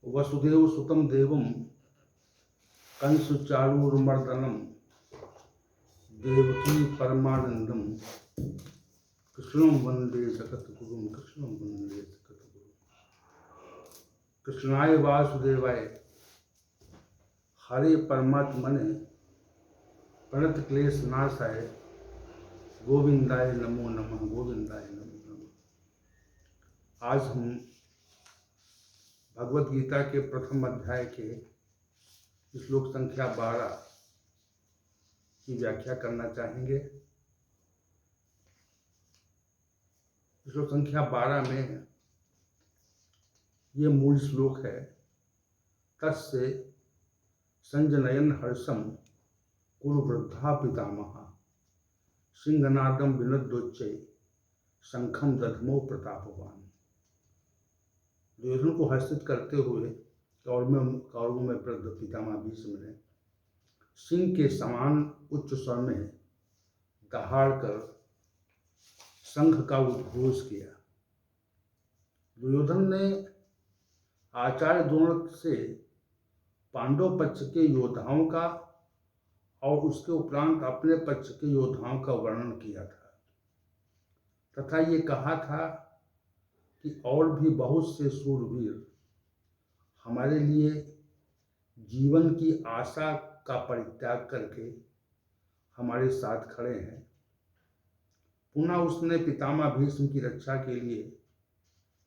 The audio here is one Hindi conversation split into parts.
वसुदेव सुतं देवं कंसचारूरमर्दनं देवकी परमानंदम कृष्णं वंदे जगद्गुरुं कृष्णं वंदे जगद्गुरुं। कृष्णाय वासुदेवाय हरे परमात्मने प्रणत क्लेश नाशाय गोविंदाय नमो नमः गोविंदाय नमो नमः। आज हम भगवत गीता के प्रथम अध्याय के श्लोक संख्या 12 की व्याख्या करना चाहेंगे। श्लोक संख्या 12 में ये मूल श्लोक है। तस्य संजनयन हर्षम कुरु वृद्धा पितामह सिंहनादम विनद्योच्चै शंखम दधमो प्रतापवान। दुर्योधन को हर्षित करते हुए कौरवों में वृद्ध पितामह भीष्म ने सिंह के समान उच्च स्वर में दहाड़ कर शंख का उद्घोष किया। दुर्योधन ने आचार्य द्रोण से पांडव पक्ष के योद्धाओं का और उसके उपरांत अपने पक्ष के योद्धाओं का वर्णन किया था तथा ये कहा था कि और भी बहुत से शूरवीर हमारे लिए जीवन की आशा का परित्याग करके हमारे साथ खड़े हैं। पुनः उसने पितामह भीष्म की रक्षा के लिए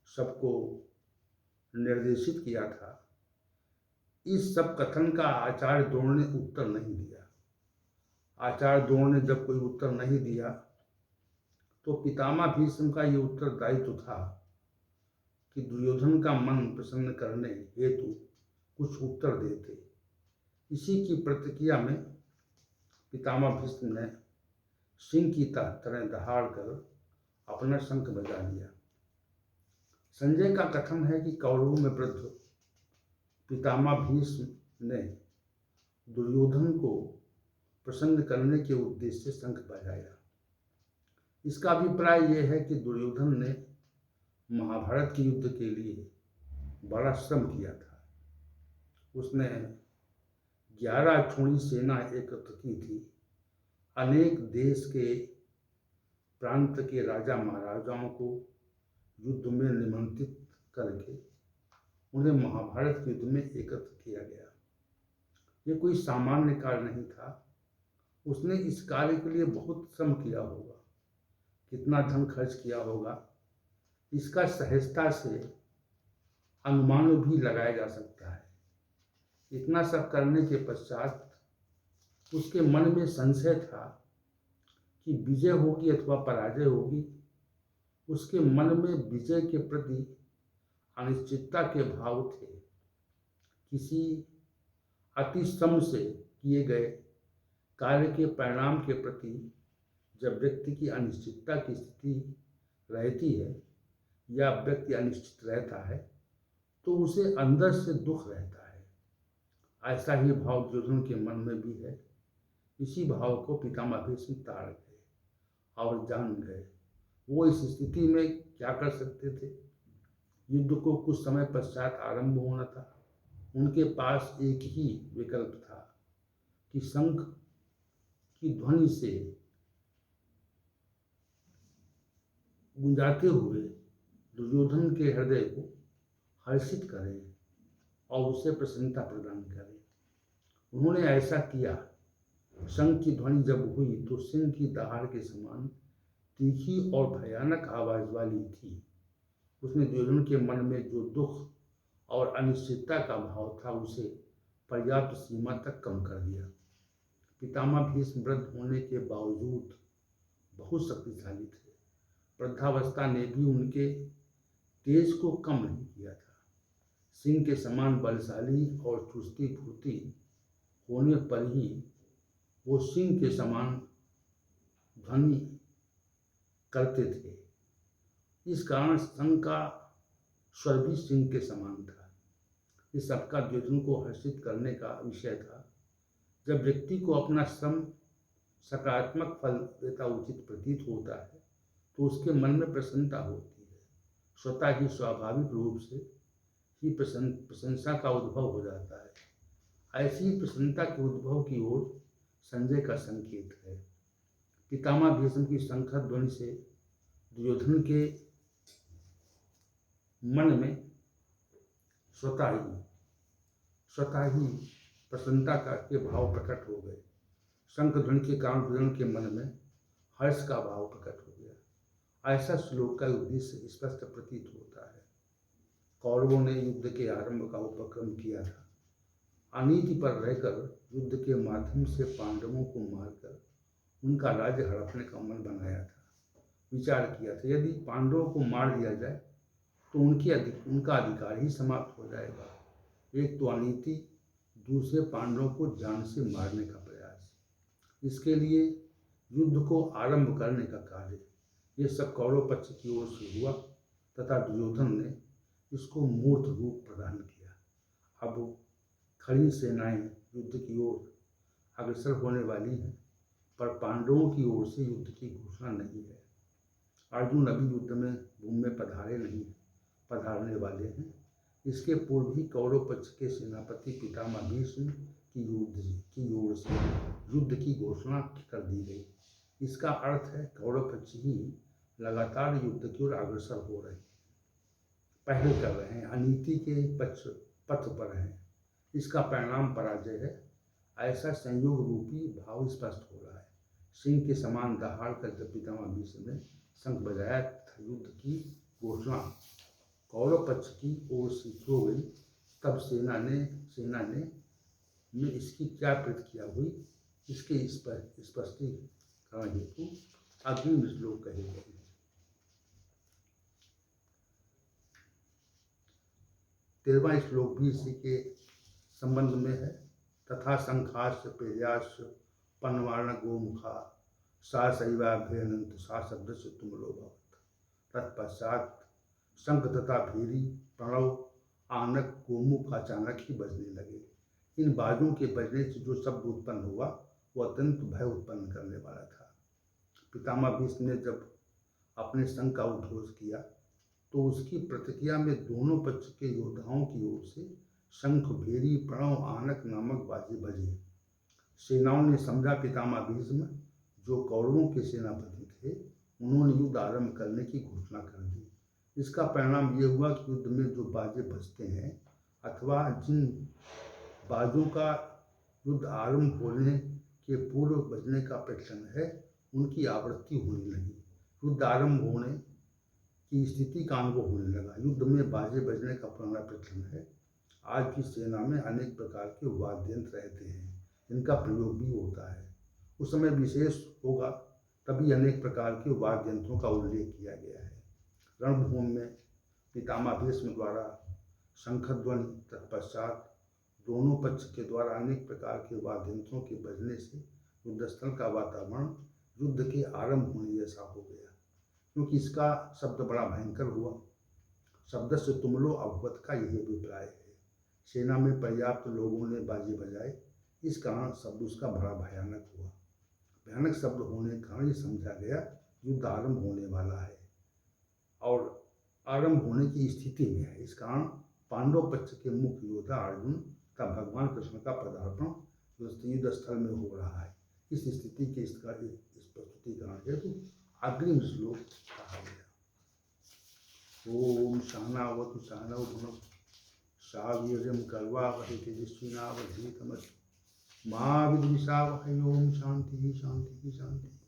सबको निर्देशित किया था। इस सब कथन का आचार्य द्रोण ने उत्तर नहीं दिया। आचार्य द्रोण ने जब कोई उत्तर नहीं दिया तो पितामह भीष्म का ये उत्तरदायित्व था कि दुर्योधन का मन प्रसन्न करने हेतु कुछ उत्तर देते। इसी की प्रतिक्रिया में पितामह भीष्म ने सिंह की तरह दहाड़ कर अपना शंख बजा लिया। संजय का कथन है कि कौरवों में वृद्ध पितामह भीष्म ने दुर्योधन को प्रसन्न करने के उद्देश्य से शंख बजाया। इसका अभिप्राय यह है कि दुर्योधन ने महाभारत के युद्ध के लिए बड़ा श्रम किया था। उसने 11 अक्षौहिणी सेना एकत्र की थी। अनेक देश के प्रांत के राजा महाराजाओं को युद्ध में निमंत्रित करके उन्हें महाभारत के युद्ध में एकत्र किया गया। ये कोई सामान्य कार्य नहीं था। उसने इस कार्य के लिए बहुत श्रम किया होगा। कितना धन खर्च किया होगा इसका सहजता से अनुमान भी लगाया जा सकता है। इतना सब करने के पश्चात उसके मन में संशय था कि विजय होगी अथवा पराजय होगी। उसके मन में विजय के प्रति अनिश्चितता के भाव थे। किसी अति श्रम से किए गए कार्य के परिणाम के प्रति जब व्यक्ति की अनिश्चितता की स्थिति रहती है या व्यक्ति अनिश्चित रहता है तो उसे अंदर से दुख रहता है। ऐसा ही भाव दुर्योधन के मन में भी है। इसी भाव को पितामह भीष्म ताड़ गए और जान गए। वो इस स्थिति में क्या कर सकते थे। युद्ध को कुछ समय पश्चात आरंभ होना था। उनके पास एक ही विकल्प था कि शंख की ध्वनि से गुंजाते हुए दुर्योधन के हृदय को हर्षित करें और उसे प्रसन्नता प्रदान करें। उन्होंने ऐसा किया। शंख की ध्वनि जब हुई तो सिंह की दहाड़ के समान तीखी और भयानक आवाज वाली थी। उसने दुर्योधन के मन में जो दुख और अनिश्चितता का भाव था उसे पर्याप्त सीमा तक कम कर दिया। पितामह भीष्म वृद्ध होने के बावजूद बहुत शक्तिशाली थे। वृद्धावस्था ने भी उनके तेज को कम नहीं किया था। सिंह के समान बलशाली और चुस्ती फुर्ती होने पर ही वो सिंह के समान ध्वनि करते थे। इस कारण शंख का स्वर भी सिंह के समान था। इस सबका दुर्योधन को हर्षित करने का विषय था। जब व्यक्ति को अपना श्रम सकारात्मक फल देता उचित प्रतीत होता है तो उसके मन में प्रसन्नता होती है। स्वतः ही स्वाभाविक रूप से की प्रशंसा का उद्भव हो जाता है। ऐसी प्रसन्नता के उद्भव की ओर संजय का संकेत है। पितामह भीष्म की शंखा ध्वनि से दुर्योधन के मन में स्वतः ही प्रसन्नता के भाव प्रकट हो गए। शंख ध्वनि के कारण दुर्योधन के मन में हर्ष का भाव प्रकट हो गया। ऐसा श्लोक का उद्देश्य स्पष्ट प्रतीत होता है। कौरवों ने युद्ध के आरंभ का उपक्रम किया था। अनीति पर रहकर युद्ध के माध्यम से पांडवों को मारकर उनका राज्य हड़पने का मन बनाया था। विचार किया था यदि पांडवों को मार दिया जाए तो उनका अधिकार ही समाप्त हो जाएगा। एक तो अनीति, दूसरे पांडवों को जान से मारने का प्रयास। इसके लिए युद्ध को आरंभ करने का कार्य ये सब कौरव पक्ष की ओर से हुआ तथा दुर्योधन ने इसको मूर्त रूप प्रदान किया। अब खड़ी सेनाएं युद्ध की ओर अग्रसर होने वाली हैं, पर पांडवों की ओर से युद्ध की घोषणा नहीं है। अर्जुन अभी युद्ध में भूमि में पधारने वाले हैं। इसके पूर्व ही कौरव पक्ष के सेनापति पितामह भीष्म की ओर से युद्ध की घोषणा कर दी गई। इसका अर्थ है कौरव पक्ष ही लगातार युद्ध की ओर अग्रसर हो रहे हैं, पहल कर रहे हैं, अनीति के पथ पर हैं। इसका परिणाम पराजय है। ऐसा संयोग रूपी भाव स्पष्ट हो रहा है। सिंह के समान दहाड़ कर जब पितामह भीष्म ने शंख बजाया था, युद्ध की घोषणा कौरव पक्ष की ओर से हो गई, तब सेना ने इसकी क्या प्रतिक्रिया हुई, इसके स्पष्टीकरण हेतु अग्रिम श्लोक कहे गए हैं। 13वां श्लोक भी इसी के संबंध में है। तथा शंखास्य पेयास्य पन्वार्ण गोमुखा सा शैवाभ्यनंत सा शब्द से तुमलो भवत। तत्पश्चात शंख तथा भेरी प्रणव आनक गोमुख अचानक ही बजने लगे। इन बाजों के बजने से जो शब्द उत्पन्न हुआ वह अत्यंत भय उत्पन्न करने वाला था। पितामह भीष्म ने जब अपने शंख का उद्घोष किया तो उसकी प्रतिक्रिया में दोनों पक्ष के योद्धाओं की ओर से शंख, भेरी, प्रणव, आनक नामक बाजे बजे। सेनाओं ने समझा पितामह भीष्म जो कौरवों के सेनापति थे, उन्होंने युद्ध आरंभ करने की घोषणा कर दी। इसका परिणाम ये हुआ कि युद्ध में जो बाजे बजते हैं अथवा जिन बाजों का युद्ध आरंभ होने के पूर्व बजने का प्रचलन है, उनकी आवृत्ति होने लगी। युद्ध आरंभ होने की स्थिति का अनुभव होने लगा। युद्ध में बाजे बजने का पुराना प्रचलन है। आज भी सेना में अनेक प्रकार के वाद्य यंत्र रहते हैं, इनका प्रयोग भी होता है। उस समय विशेष होगा तभी अनेक प्रकार के वाद्य यंत्रों का उल्लेख किया गया है। रणभूमि में पितामह भीष्म द्वारा शंखध्वनि, तत्पश्चात दोनों पक्ष के द्वारा अनेक प्रकार के वाद्य यंत्रों के बजने से युद्धस्थल का वातावरण युद्ध के आरंभ होने जैसा हो गया, क्योंकि इसका शब्द बड़ा भयंकर हुआ। शब्द से तुमलो अभवत का यही अभिप्राय है। सेना में पर्याप्त लोगों ने बाजे बजाए, इस कारण शब्द उसका बड़ा भयानक हुआ। भयानक शब्द होने के कारण ये समझा गया युद्ध आरंभ होने वाला है और आरंभ होने की स्थिति में है। इस कारण पांडव पक्ष के मुख्य योद्धा अर्जुन का भगवान कृष्ण का पदार्पण युद्ध स्थल में हो रहा है। इस स्थिति के प्रस्तुतिकरण हेतु अग्रिम श्लोक कहा गया। ओम सहनावतु सहनौ भुनक्तु सह वीर्यं कर्वावहै तेजस्विनावधीतमस्तु मा विद्विषावहै। ओम शांति शांति शांति।